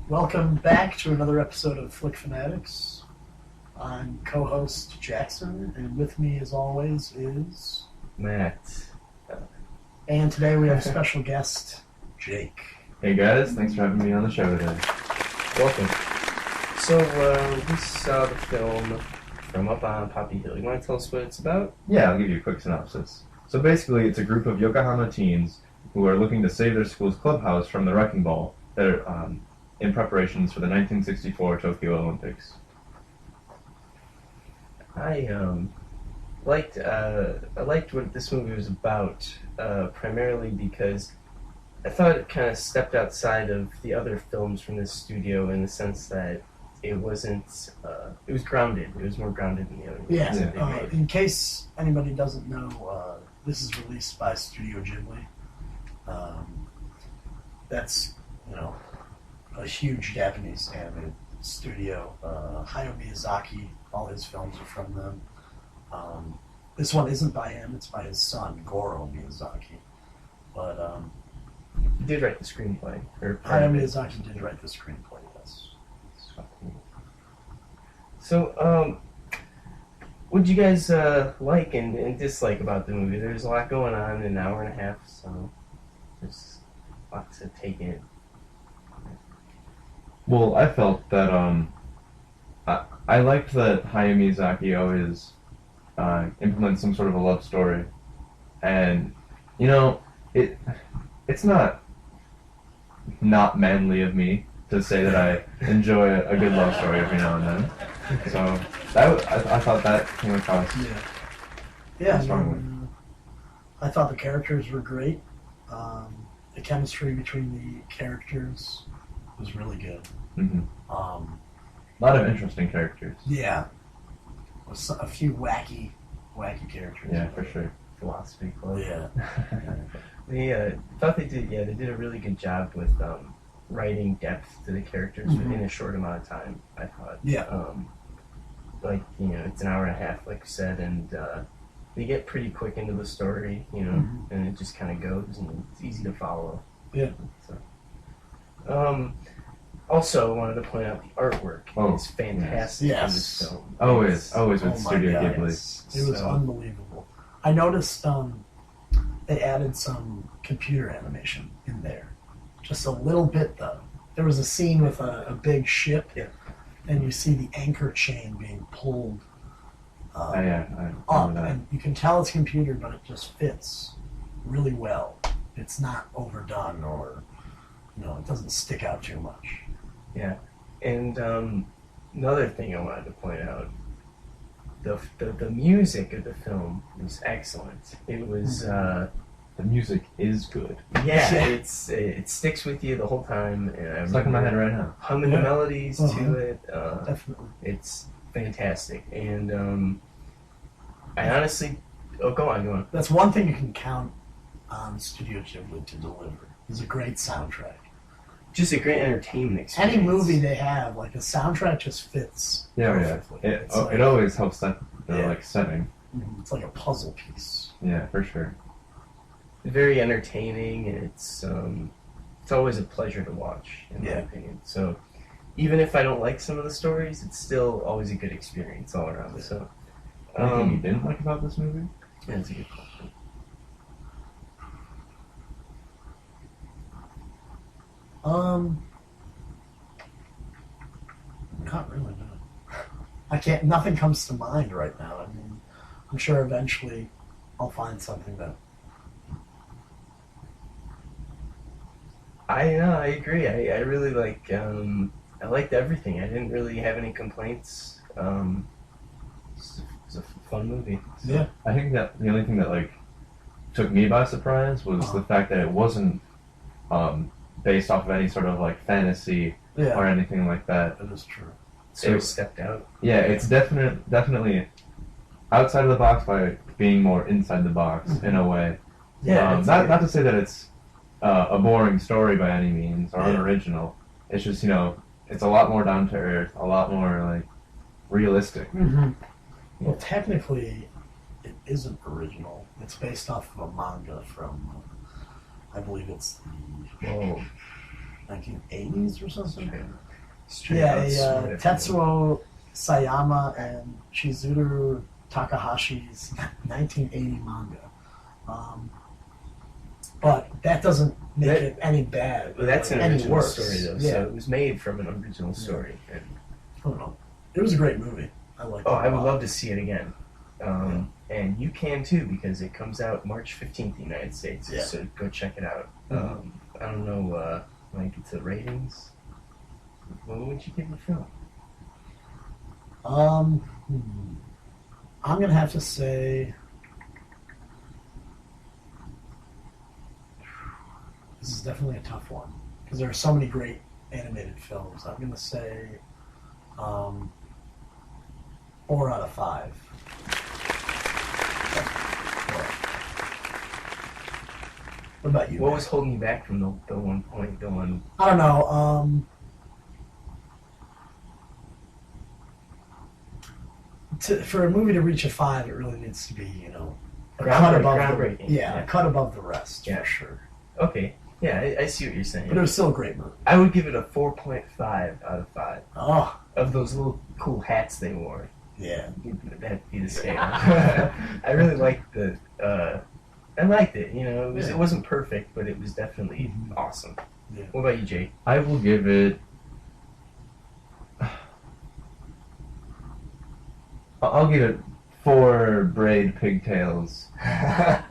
Welcome back to another episode of Flick Fanatics. I'm co-host Jackson, and with me, as always, is Matt. And today we have a special guest, Jake. Hey guys, thanks for having me on the show today. Welcome. So, we saw the film from up on Poppy Hill. You want to tell us what it's about? Yeah, I'll give you a quick synopsis. So basically, it's a group of Yokohama teens who are looking to save their school's clubhouse from the wrecking ball that are in preparations for the 1964 Tokyo Olympics. I liked what this movie was about, primarily because I thought it kind of stepped outside of the other films from this studio in the sense that it wasn't. It was grounded. It was more grounded than the other movies that they made. In case anybody doesn't know, this is released by Studio Ghibli. That's, a huge Japanese animated studio. Hayao Miyazaki, all his films are from them. This one isn't by him, it's by his son, Goro Miyazaki. But He did write the screenplay. Hayao Miyazaki did write the screenplay, yes. So, what did you guys like and dislike about the movie? There's a lot going on in an hour and a half, so there's a lot to take in. Well, I felt that I liked that Hayao Miyazaki always implements some sort of a love story, and it's not manly of me to say that I enjoy a good love story every now and then. So I thought that came across. Yeah, strongly. I thought the characters were great. The chemistry between the characters was really good. Mm-hmm. A A lot of interesting characters. Yeah, a few wacky characters. Yeah, for sure. Philosophy club. Yeah. They thought they did a really good job with writing depth to the characters Mhm. in a short amount of time, I thought. Yeah. It's an hour and a half, like you said, and they get pretty quick into the story, Mhm. and it just kind of goes, and it's easy to follow. Yeah. So, also, I wanted to point out the artwork. Oh, It's fantastic yes. in this film. Always with Oh my Studio God, Ghibli. It was unbelievable. I noticed they added some computer animation in there. Just a little bit, though. There was a scene with a big ship, Yeah. and you see the anchor chain being pulled I up, remember that. and you can tell it's computer, but it just fits really well. It's not overdone, or it doesn't stick out too much. Yeah, and another thing I wanted to point out, the music of the film was excellent. It was The music is good. yeah, Yeah. it sticks with you the whole time, and I'm Stuck in my head right now. humming the Yeah. melodies Uh-huh. to it. Definitely. It's fantastic, and I honestly, go on. That's one thing you can count on Studio Ghibli to deliver. Is a great soundtrack. Just a great entertainment experience. Any movie they have, like the soundtrack just fits perfectly. It It's always helps set the Yeah. setting. It's like a puzzle piece. Yeah, for sure. Very entertaining, and it's always a pleasure to watch, in my Yeah. opinion. So even if I don't like some of the stories, it's still always a good experience all around. So Anything you didn't like about this movie? that's a good question. Not really, no. I can't, nothing comes to mind right now. I mean, I'm sure eventually I'll find something that. I agree. I really like. I liked everything. I didn't really have any complaints. It's a fun movie. So. Yeah. I think that the only thing that took me by surprise was the fact that it wasn't based off of any sort of fantasy Yeah. or anything like that. That is true. So It- stepped out. Yeah, it's definitely outside of the box by being more inside the box in a way. Yeah. Not to say that it's a boring story by any means or Yeah. unoriginal. It's just it's a lot more down to earth, a lot more realistic. Mm-hmm. Well, technically, it isn't original. It's based off of a manga from, I believe it's the Whoa. 1980s or something. Straight Yeah, out Tetsuo Sayama and Chizuru Takahashi's 1980 manga. But that doesn't make it any bad. Well, that's an any original worse. story, though. Yeah. So it was made from an original story. And, I don't know. It was a great movie. I liked it. I would love to see it again. And you can too, because it comes out March 15th in the United States. Yeah. So go check it out. Mhm. I don't know, like it's the ratings. What would you give the film? I'm gonna have to say this is definitely a tough one because there are so many great animated films. I'm gonna say 4 out of 5. What about you? What Matt? was holding you back from the 1 point, the one? I don't know. For a movie to reach a 5, it really needs to be, a cut above groundbreaking. a cut above the rest, Yeah. for sure. Okay, yeah, I see what you're saying. But it was still a great movie. I would give it a 4.5 out of 5. Oh, Of those little cool hats they wore. yeah. That'd be the scale. I really liked I liked it. It wasn't perfect, but it was definitely awesome. Yeah. What about you, Jay? I will give it. I'll give it 4 braid pigtails out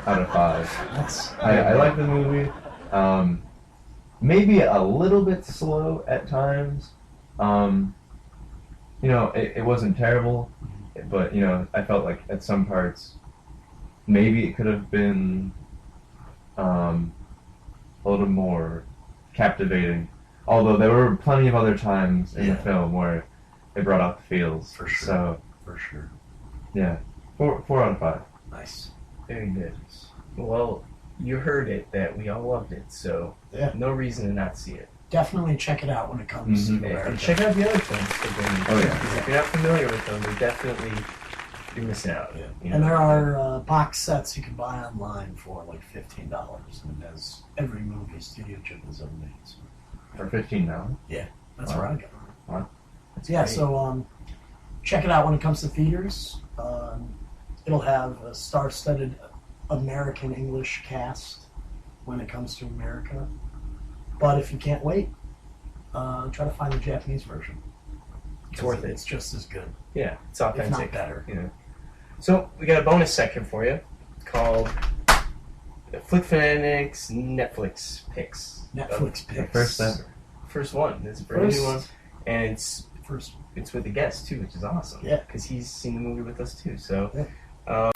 of 5. That's I like the movie. Maybe a little bit slow at times. It wasn't terrible, but I felt like at some parts maybe it could have been a little more captivating. Although there were plenty of other times in the film where it brought out the feels. For sure. So for sure. yeah, 4 out of 5. Nice. Very good. Well, you heard it that we all loved it, so Yeah. no reason to not see it. Definitely check it out when it comes to Mhm. America. And check out the other films. Oh, yeah. Because if you're not familiar with them, you're missing out. Yeah. And there are box sets you can buy online for like $15, and it has every movie Studio Ghibli ever made. So For $15 now. that's Wow. where I got it. That's Yeah, great. so check it out when it comes to theaters. It'll have a star-studded American English cast when it comes to America. But if you can't wait, try to find the Japanese version. It's worth it. It's just as good, Yeah, it's if authentic. not better. So we got a bonus section for you called Flick Fanatics Netflix Picks. Netflix The picks. first ever. First one. It's a brand new one, and it's First. with a guest too, which is awesome. Yeah. because he's seen the movie with us too. So. Yeah.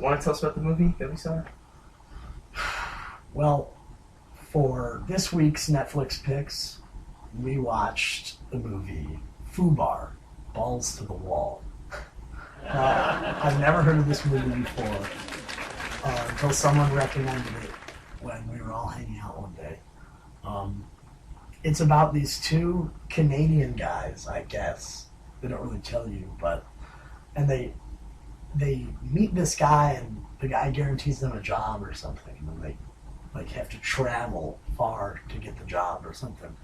Want to tell us about the movie that we saw? Well, for this week's Netflix picks, we watched the movie Fubar, Balls to the Wall. I've never heard of this movie before until someone recommended it when we were all hanging out one day. It's about these 2 Canadian guys, I guess. They don't really tell you, and they meet this guy, and the guy guarantees them a job or something, and then they have to travel far to get the job or something.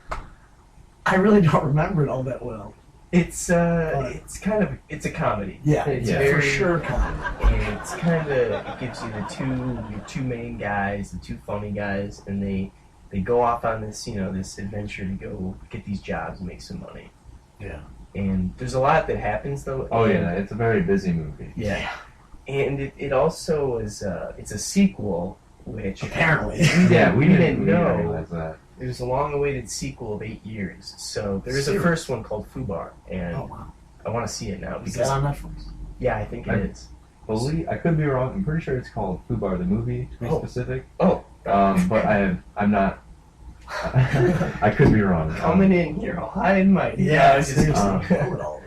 I really don't remember it all that well. It's a comedy. Yeah, it's yeah, very, for sure comedy. And it gives you your two main guys, the 2 funny guys, and they go off on this this adventure to go get these jobs and make some money. Yeah. And there's a lot that happens though. Oh yeah, it's a very busy movie. Yeah. And it also is it's a sequel, which Apparently. Yeah, we didn't didn't know. realize that. It was a long-awaited sequel of 8 years. So there is a Serious? first one called Fubar, and Oh wow. I want to see it now Is because that on Netflix? yeah, I think it is. I could be wrong. I'm pretty sure it's called Fubar the movie, to be Oh. specific. Oh, But I'm not. I could be wrong. coming in here all high and mighty. Yeah, it's just, seriously. Roll it all.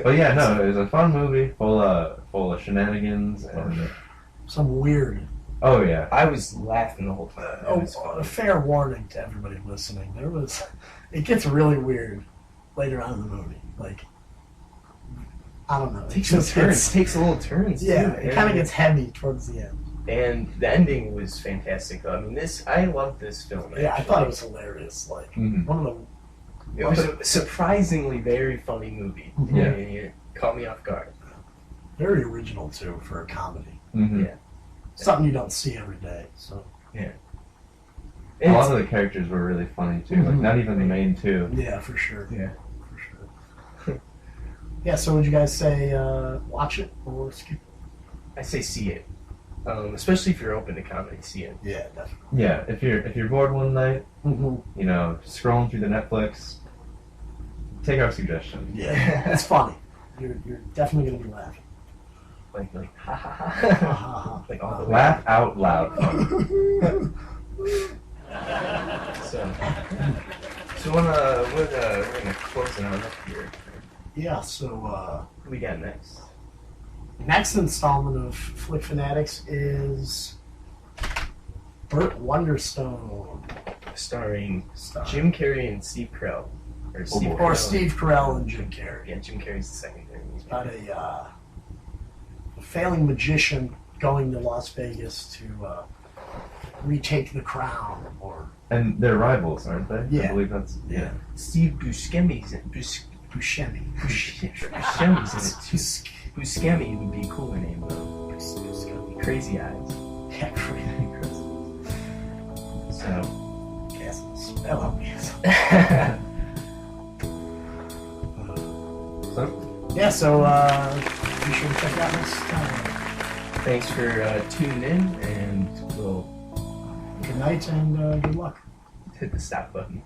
But yeah, no, it was a fun movie, full of shenanigans and. Some weird. Oh yeah. I was laughing the whole time. It was A fun. fair warning to everybody listening. It gets really weird. later on in the movie. Like, I don't know. It Takes some just turns. gets- Takes a little turns. Yeah, too, it kind of gets heavy towards the end. And the ending was fantastic. Though. I mean, I love this film. Yeah, I actually. thought it was hilarious. Like, Mhm. one of the It was a surprisingly very funny movie. Mhm. Yeah. And it caught me off guard. very original, too, for a comedy. Mhm. Yeah. Something you don't see every day. So, A And lot of the characters were really funny too. Like Mhm. not even the main two. yeah, for sure. Yeah. For sure. Yeah, so would you guys say watch it or skip it? I say see it, especially if you're open to comedy. See it. Yeah, definitely. Yeah, if you're bored one night, Mm-hmm. you know, scrolling through the Netflix, take our suggestion. Yeah, it's funny. You're definitely going to be laughing. Like ha ha Ha, ha. ha, ha. Like all the way. Laugh out loud. So we're gonna close it on up here. Yeah, so What do we got next? next installment of Flick Fanatics is Burt Wonderstone. Starring Starring- Jim Carrey and Steve Carell. Or Steve boy. Or Carell. Steve Carell and Jim Carrey. Yeah, Jim Carrey's the secondary. About a failing magician going to Las Vegas to retake the crown. Or And they're rivals, aren't they? Yeah. I believe that's yeah, Steve Buscemi's in Buscemi. Buscemi's in it too. Buscemi would be a cooler name though. Buscemi. Crazy Eyes. Yeah, crazy. So. Yes, spell out me. So Yeah, so be sure to check it out next time. Thanks for tuning in, and we'll Good night and good luck. hit the stop button.